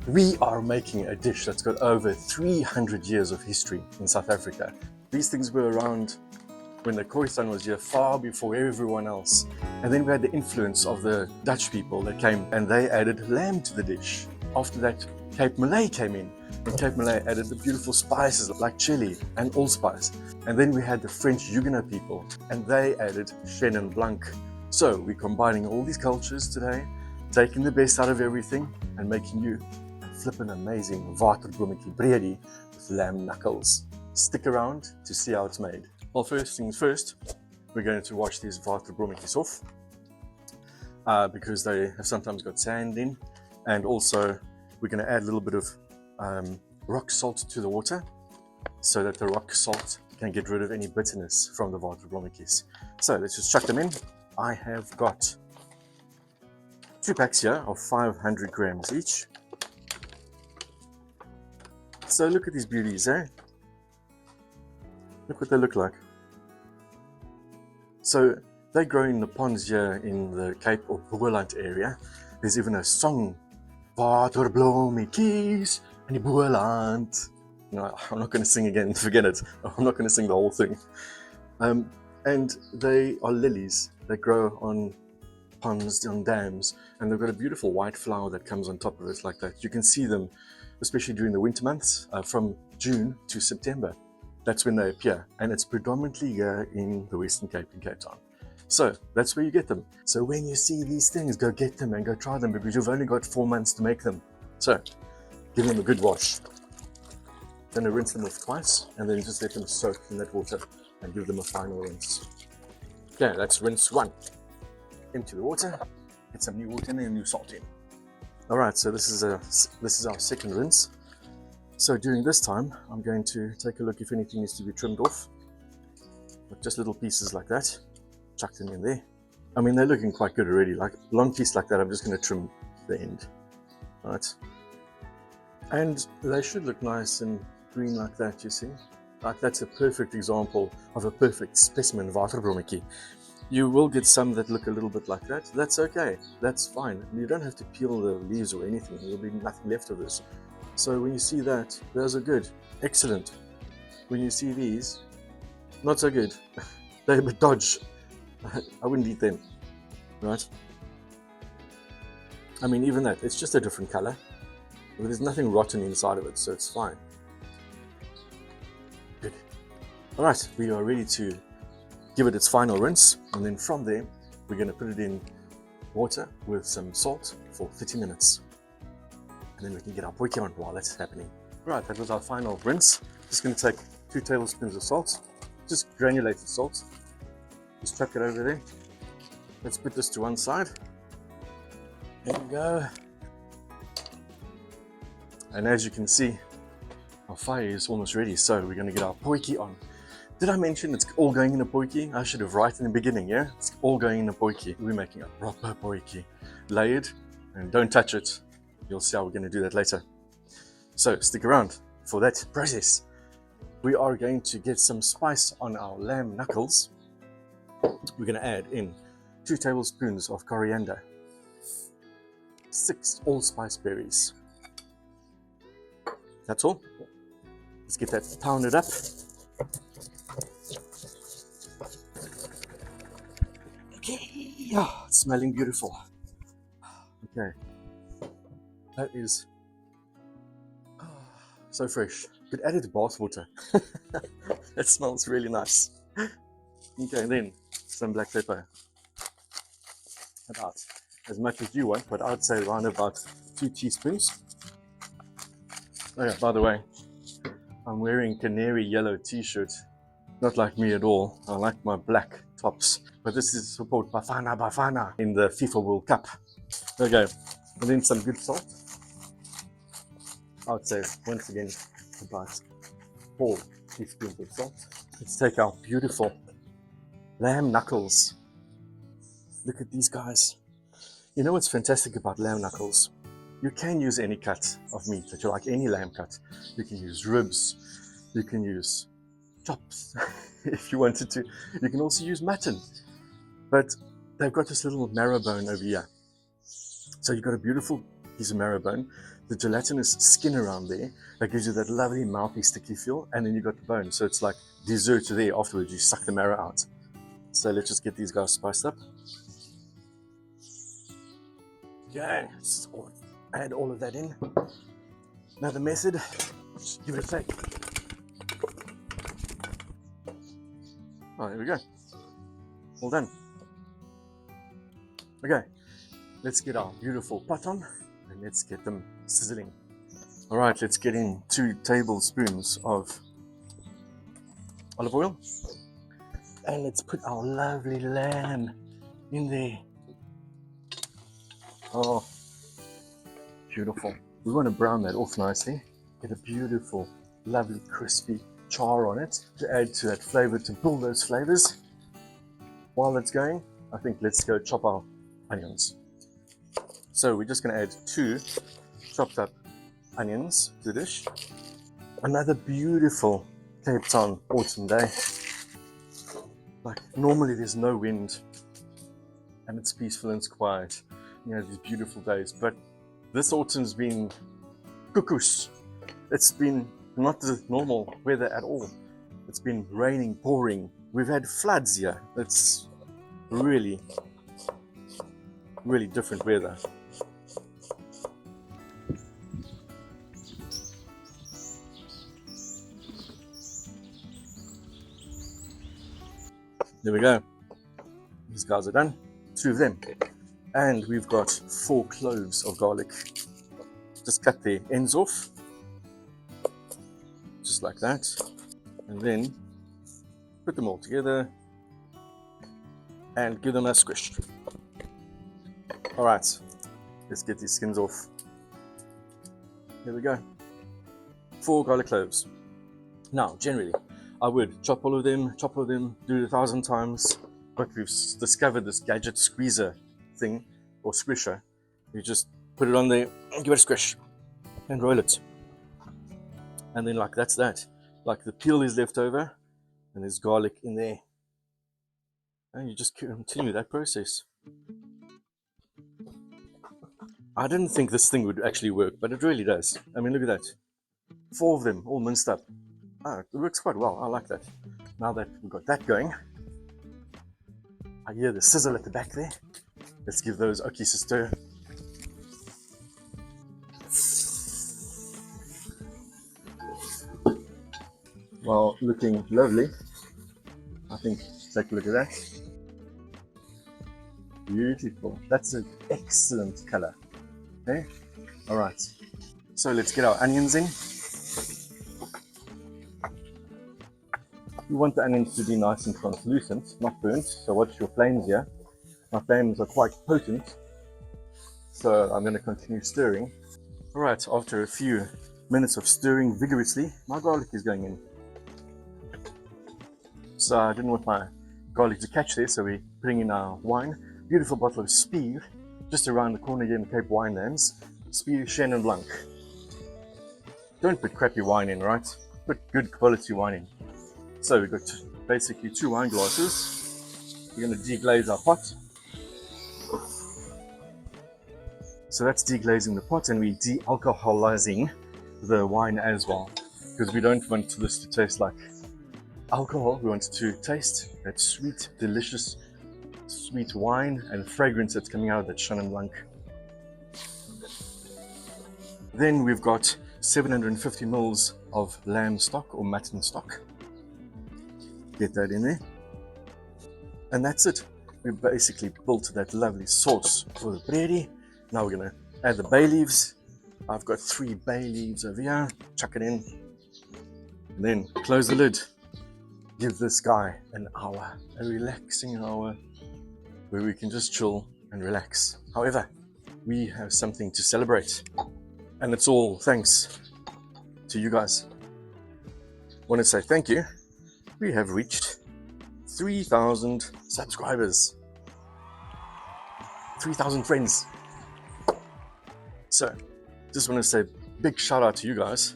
We are making a dish that's got over 300 years of history in South Africa. These things were around when the Khoisan was here, far before everyone else. And then we had the influence of the Dutch people that came and they added lamb to the dish. After that, Cape Malay came in, and Cape Malay added the beautiful spices like chili and allspice. And then we had the French Huguenot people, and they added Chenin Blanc. So we're combining all these cultures today, taking the best out of everything and making you a flippin' amazing Waterblommetjie Bredie with lamb knuckles. Stick around to see how it's made. Well, first things first, we're going to wash these Waterblommetjies off because they have sometimes got sand in, and also we're going to add a little bit of rock salt to the water so that the rock salt can get rid of any bitterness from the Waterblommetjies. So let's just chuck them in. I have got 2 packs here of 500 grams each. So look at these beauties, eh? Look what they look like. So they grow in the ponds here in the Cape or Boerland area. There's even a song, Waterblommetjies in the Boerland. No, I'm not going to sing again, forget it. I'm not going to sing the whole thing. And they are lilies that grow on ponds, on dams, and they've got a beautiful white flower that comes on top of it like that. You can see them, especially during the winter months, from June to September. That's when they appear, and it's predominantly here in the Western Cape in Cape Town. So that's where you get them. So when you see these things, go get them and go try them, because you've only got 4 months to make them. So give them a good wash. Then rinse them off twice, and then just let them soak in that water and give them a final rinse. Okay, that's rinse 1. Empty the water, get some new water in and new salt in. All right, so this is our second rinse. So during this time, I'm going to take a look if anything needs to be trimmed off. But just little pieces like that, chuck them in there. I mean, they're looking quite good already. Like a long piece like that, I'm just going to trim the end. All right. And they should look nice and green like that, you see. Like that's a perfect example of a perfect specimen of Waterblommetjie. You will get some that look a little bit like that. That's okay. That's fine. You don't have to peel the leaves or anything. There'll be nothing left of this. So when you see that, those are good. Excellent. When you see these, not so good. They're a bit dodge. I wouldn't eat them. Right? I mean, even that, it's just a different color. But there's nothing rotten inside of it, so it's fine. Good. Alright, we are ready to give it its final rinse, and then from there we're going to put it in water with some salt for 30 minutes, and then we can get our potjie on while that's happening. Right, that was our final rinse. Just going to take 2 tablespoons of salt, just granulated salt, just chuck it over there. Let's put this to one side. There we go. And as you can see, our fire is almost ready, so we're going to get our potjie on. Did I mention it's all going in a potjie? I should have right in the beginning, yeah? It's all going in a potjie. We're making a proper potjie. Layered, and don't touch it. You'll see how we're going to do that later. So stick around for that process. We are going to get some spice on our lamb knuckles. We're going to add in 2 tablespoons of coriander, 6 allspice berries. That's all. Let's get that pounded up. Okay, oh, it's smelling beautiful. Okay, that is so fresh. Could add it to bath water. It smells really nice. Okay, then some black pepper. About as much as you want, but I'd say around about 2 teaspoons. Oh yeah, by the way, I'm wearing canary yellow t-shirt. Not like me at all. I like my black tops. But this is support Bafana in the FIFA World Cup. Okay, and then some good salt. I would say once again about 4 teaspoons of salt. Let's take our beautiful lamb knuckles. Look at these guys. You know what's fantastic about lamb knuckles? You can use any cut of meat that you like, any lamb cut. You can use ribs, you can use chops if you wanted to. You can also use mutton, but they've got this little marrow bone over here. So you've got a beautiful piece of marrow bone. the gelatinous skin around there that gives you that lovely mouthy sticky feel, and then you got the bone, so it's like dessert there. Afterwards you suck the marrow out. So let's just get these guys spiced up. Okay, let's add all of that in. Another method, just give it a shake. Oh, there we go, all done. Okay, let's get our beautiful pot on and let's get them sizzling. All right, let's get in 2 tablespoons of olive oil, and let's put our lovely lamb in there. Oh, beautiful. We want to brown that off nicely, get a beautiful, lovely, crispy char on it to add to that flavor, to build those flavors. While it's going, I think let's go chop our onions. So we're just going to add 2 chopped up onions to the dish. Another beautiful Cape Town autumn day. Like normally there's no wind and it's peaceful and it's quiet, you know, these beautiful days, but this autumn's been cuckoos. It's been not the normal weather at all. It's been raining, pouring. We've had floods here. It's really different weather. There we go. These guys are done. 2 of them. And we've got 4 cloves of garlic. Just cut the ends off. Just like that. And then put them all together and give them a squish. Alright, let's get these skins off. Here we go. 4 garlic cloves. Now, generally, I would chop all of them, do it 1,000 times, but we've discovered this gadget squeezer thing, or squisher. You just put it on there, give it a squish, and roll it. And then like that's that. Like the peel is left over, and there's garlic in there. And you just continue that process. I didn't think this thing would actually work, but it really does. I mean, look at that. 4 of them, all minced up. Oh, it works quite well. I like that. Now that we've got that going, I hear the sizzle at the back there. Let's give those okies a stir. Well, looking lovely. I think, take a look at that. Beautiful. That's an excellent color. Okay, all right. So let's get our onions in. You want the onions to be nice and translucent, not burnt. So watch your flames here. My flames are quite potent, so I'm going to continue stirring. All right, after a few minutes of stirring vigorously, my garlic is going in. So I didn't want my garlic to catch there, so we're putting in our wine. Beautiful bottle of Spier, just around the corner here in the Cape Winelands. Spier Chenin Blanc. Don't put crappy wine in, right? Put good quality wine in. So we've got basically 2 wine glasses. We're going to deglaze our pot. So that's deglazing the pot, and we're de-alcoholizing the wine as well, because we don't want this to taste like alcohol. We want it to taste that sweet, delicious, sweet wine and fragrance that's coming out of that Chenin Blanc. Then we've got 750 ml of lamb stock or mutton stock. Get that in there. And that's it. We basically built that lovely sauce for the bredie. Now we're going to add the bay leaves. I've got 3 bay leaves over here. Chuck it in. And then close the lid. Give this guy an hour, a relaxing hour, where we can just chill and relax. However, we have something to celebrate. And it's all thanks to you guys. I want to say thank you. We have reached 3,000 subscribers. 3,000 friends. So, just want to say big shout out to you guys.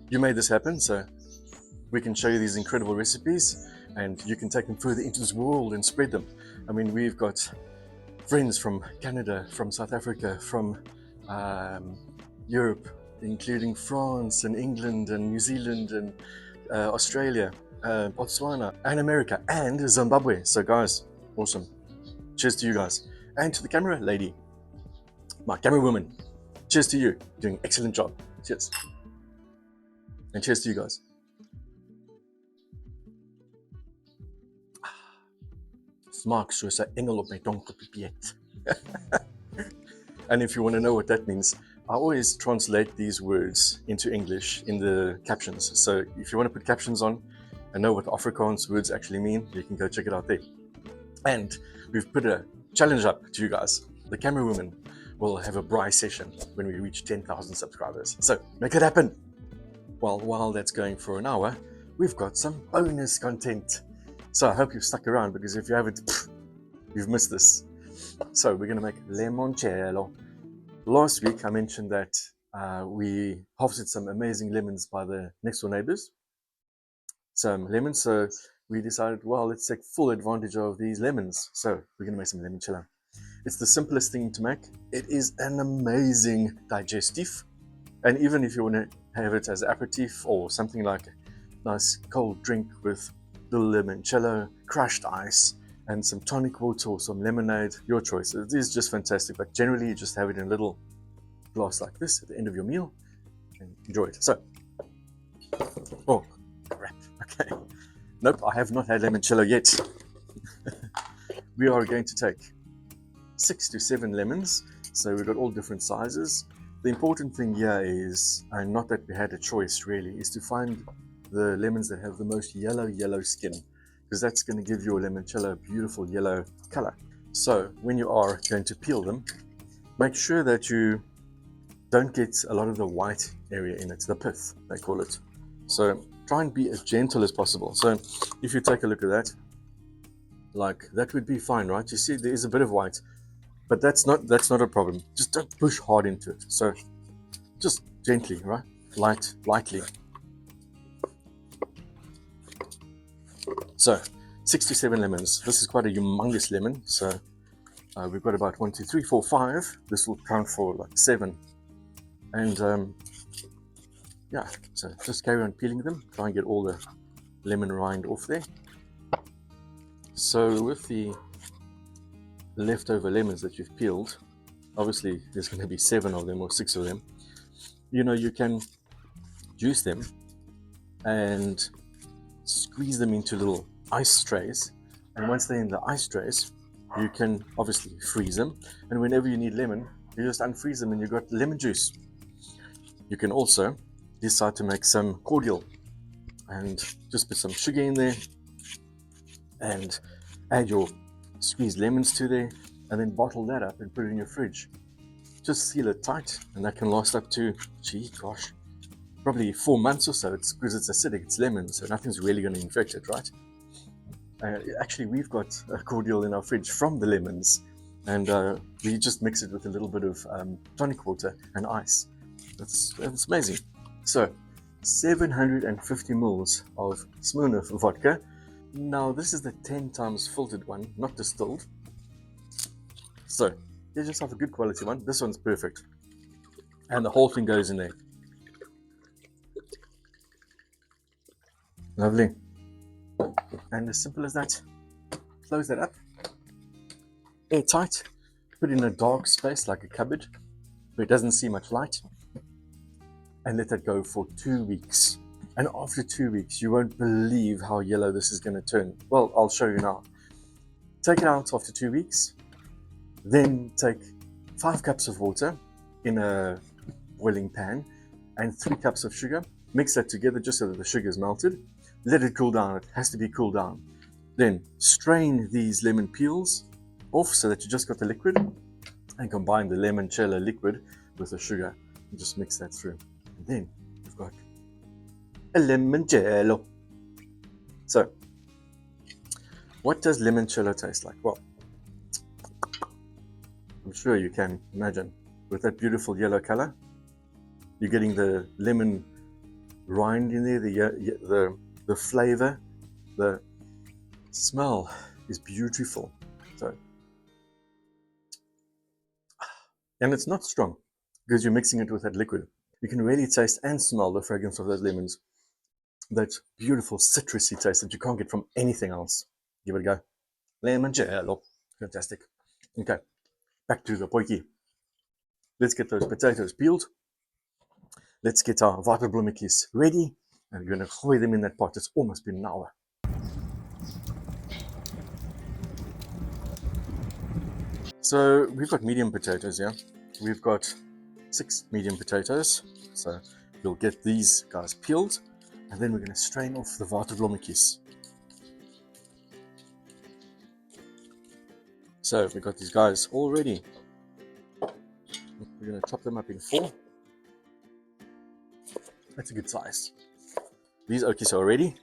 You made this happen, so we can show you these incredible recipes and you can take them further into this world and spread them. I mean, we've got friends from Canada, from South Africa, from Europe, including France and England and New Zealand and Australia, Botswana and America and Zimbabwe. So guys, awesome. Cheers to you guys. And to the camera lady, my camera woman. Cheers to you, doing an excellent job. Cheers. And cheers to you guys. Smaak soos 'n engel op my tong gepipeet. And if you want to know what that means, I always translate these words into English in the captions. So if you want to put captions on and know what Afrikaans words actually mean, you can go check it out there. And we've put a challenge up to you guys. The camera woman will have a braai session when we reach 10,000 subscribers. So make it happen. Well, while that's going for an hour, we've got some bonus content. So I hope you've stuck around, because if you haven't, you've missed this. So we're going to make limoncello. Last week I mentioned that we harvested some amazing lemons by the next door neighbors. Some lemons, so we decided, well, let's take full advantage of these lemons. So we're going to make some limoncello. It's the simplest thing to make. It is an amazing digestif. And even if you want to have it as aperitif or something like a nice cold drink with little limoncello, crushed ice, and some tonic water or some lemonade, your choice. It is just fantastic, but generally you just have it in a little glass like this at the end of your meal and enjoy it. So, oh, crap, okay. Nope, I have not had limoncello yet. We are going to take 6 to 7 lemons. So we've got all different sizes. The important thing here is, and not that we had a choice really, is to find the lemons that have the most yellow skin, because that's going to give your limoncello a beautiful yellow color. So when you are going to peel them, make sure that you don't get a lot of the white area in it, the pith they call it. So try and be as gentle as possible. So if you take a look at that, like that would be fine, right? You see there is a bit of white, but that's not a problem. Just don't push hard into it. So just gently, right? Lightly. So 6 to 7 lemons. This is quite a humongous lemon. So we've got about 1, 2, 3, 4, 5. This will count for like 7. And yeah, so just carry on peeling them. Try and get all the lemon rind off there. So with the leftover lemons that you've peeled, obviously there's going to be 7 of them or 6 of them. You know, you can juice them and squeeze them into little ice trays, and once they're in the ice trays, you can obviously freeze them, and whenever you need lemon, you just unfreeze them and you've got lemon juice. You can also decide to make some cordial and just put some sugar in there and add your squeezed lemons to there, and then bottle that up and put it in your fridge. Just seal it tight, and that can last up to, probably 4 months or so. It's because it's acidic, it's lemon, so nothing's really going to infect it, right? Actually, we've got a cordial in our fridge from the lemons, and we just mix it with a little bit of tonic water and ice. That's amazing. So 750 ml of Smirnoff vodka. Now this is the 10 times filtered one, not distilled. So get yourself a good quality one. This one's perfect, and the whole thing goes in there. Lovely. And as simple as that. Close that up, airtight, put it in a dark space like a cupboard where it doesn't see much light, and let that go for 2 weeks. And after 2 weeks, you won't believe how yellow this is going to turn. Well, I'll show you now. Take it out after 2 weeks, then take 5 cups of water in a boiling pan and 3 cups of sugar. Mix that together just so that the sugar is melted. Let it cool down. It has to be cooled down. Then strain these lemon peels off so that you just got the liquid, and combine the limoncello liquid with the sugar and just mix that through. And then you've got a limoncello. So, what does limoncello taste like? Well, I'm sure you can imagine, with that beautiful yellow color, you're getting the lemon rind in there, the flavor, the smell is beautiful. So, and it's not strong. because you're mixing it with that liquid. You can really taste and smell the fragrance of those lemons. That beautiful citrusy taste that you can't get from anything else. Give it a go. Limoncello. Fantastic. Okay, back to the potjie. Let's get those potatoes peeled. Let's get our waterblommetjies ready. And we're going to gooi them in that pot. It's almost been an hour. So we've got medium potatoes here. We've got 6 medium potatoes. So we'll get these guys peeled. And then we're going to strain off the waterblommetjies. So we've got these guys all ready. We're going to chop them up in 4. That's a good size. These okies are ready.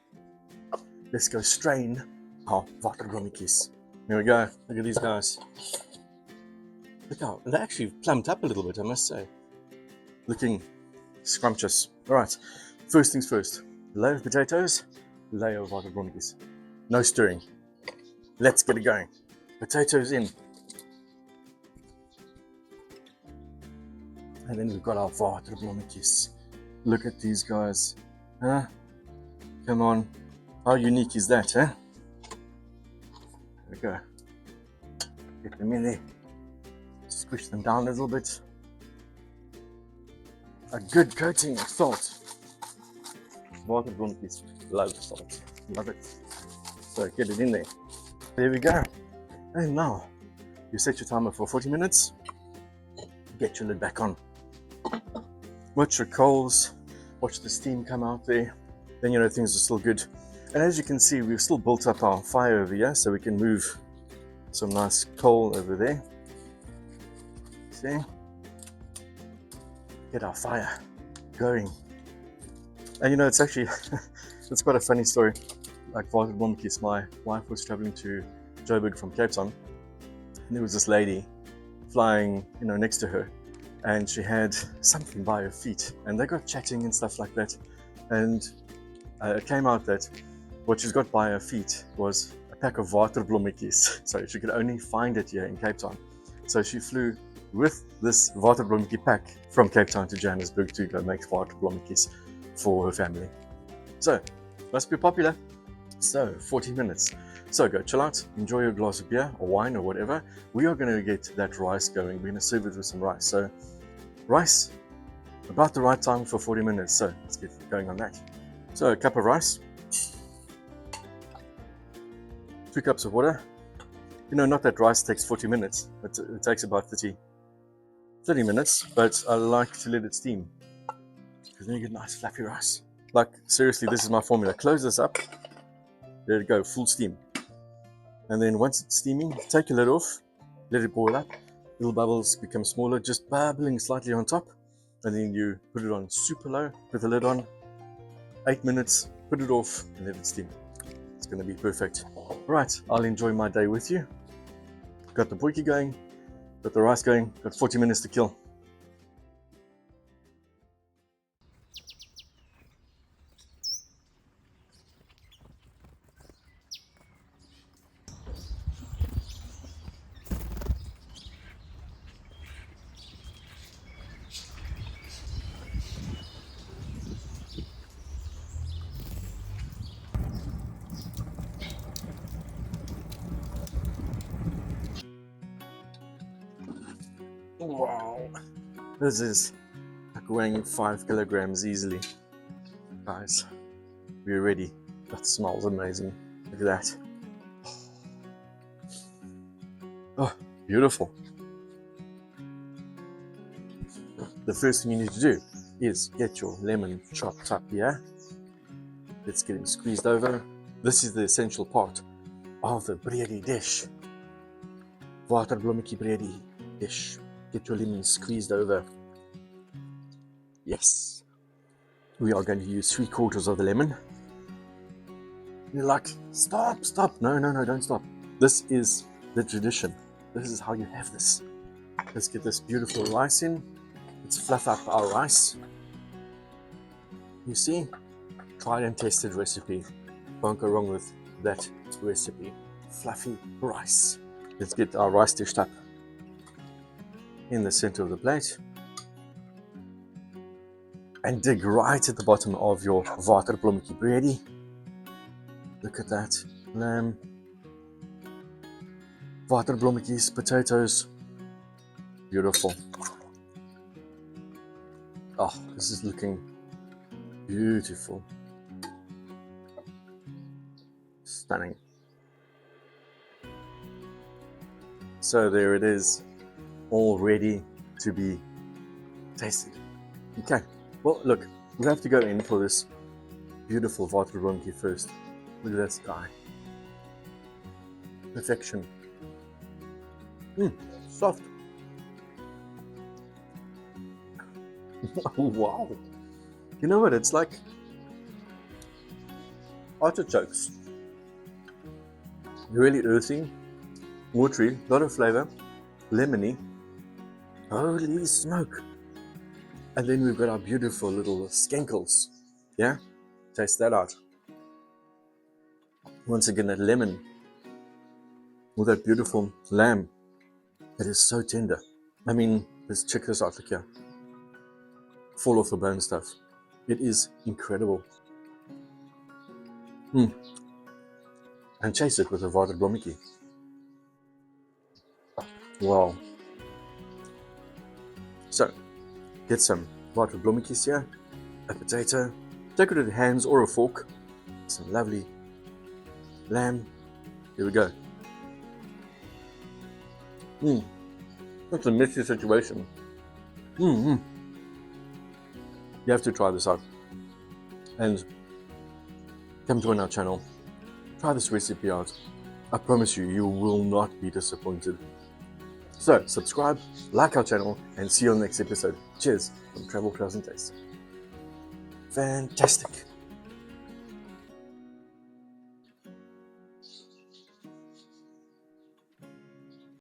Let's go strain our waterblommetjies. Here we go. Look at these guys. Look how they actually plumped up a little bit, I must say. Looking scrumptious. All right. First things first. Layer of potatoes, layer of waterblommetjies. No stirring. Let's get it going. Potatoes in. And then we've got our waterblommetjies. Look at these guys. Huh? Come on. How unique is that, huh? There we go. Get them in there. Squish them down a little bit. A good coating of salt. Waterblommetjies love salt. Love it. So get it in there. There we go. And now you set your timer for 40 minutes. Get your lid back on. Watch your coals. Watch the steam come out there. Then you know things are still good. And as you can see, we've still built up our fire over here, so we can move some nice coal over there. See? Get our fire going. And you know, it's actually, it's quite a funny story. Like Waterblommetjies, my wife was traveling to Joburg from Cape Town, and there was this lady flying, you know, next to her, and she had something by her feet, and they got chatting and stuff like that. And it came out that what she's got by her feet was a pack of waterblommetjies. So she could only find it here in Cape Town. So she flew with this waterblommetjie pack from Cape Town to Johannesburg to go make waterblommetjies for her family. So, must be popular. So, 40 minutes. So go chill out, enjoy your glass of beer or wine or whatever. We are going to get that rice going. We're going to serve it with some rice. So, rice, about the right time for 40 minutes. So, let's get going on that. So, a cup of rice. 2 cups of water. You know, not that rice takes 40 minutes, but it takes about 30 minutes, but I like to let it steam because then you get nice fluffy rice. Like, seriously, this is my formula. Close this up, let it go, full steam. And then once it's steaming, take your lid off, let it boil up. Little bubbles become smaller, just bubbling slightly on top. And then you put it on super low, put the lid on, 8 minutes, put it off, and let it steam. It's going to be perfect. Right, I'll enjoy my day with you. Got the potjie going, got the rice going, got 40 minutes to kill. Wow, this is like weighing 5 kilograms easily. Guys, we're ready. That smells amazing. Look at that. Oh, beautiful. The first thing you need to do is get your lemon chopped up here. Let's get him squeezed over. This is the essential part of the bredie dish. Waterblommetjie bredie dish. Get your lemon squeezed over. Yes. We are going to use 3/4 of the lemon. You're like, stop. No, don't stop. This is the tradition. This is how you have this. Let's get this beautiful rice in. Let's fluff up our rice. You see, tried and tested recipe. Won't go wrong with that recipe. Fluffy rice. Let's get our rice dished up in the center of the plate. and dig right at the bottom of your Waterblommetjie bredie. Look at that. Lamb, Waterblommetjies, potatoes. Beautiful. Oh, this is looking beautiful. Stunning. So there it is, all ready to be tasted. Okay, well look, we have to go in for this beautiful Waterblommetjie first. Look at that sky. Perfection. Soft. Wow. You know what, it's like artichokes. Really earthy, watery, a lot of flavor, lemony. Holy smoke. And then we've got our beautiful little skankles. Yeah? Taste that out. Once again, that lemon with that beautiful lamb. It is so tender. I mean, let's check this out, look here. Fall off the bone stuff. It is incredible. And chase it with a Waterblommetjie. Wow. So, get some Waterblommetjies here, a potato, take it with hands or a fork, some lovely lamb. Here we go. That's a messy situation. You have to try this out. And come join our channel. Try this recipe out. I promise you, you will not be disappointed. So, subscribe, like our channel, and see you on the next episode. Cheers from Travel Travels and Taste. Fantastic.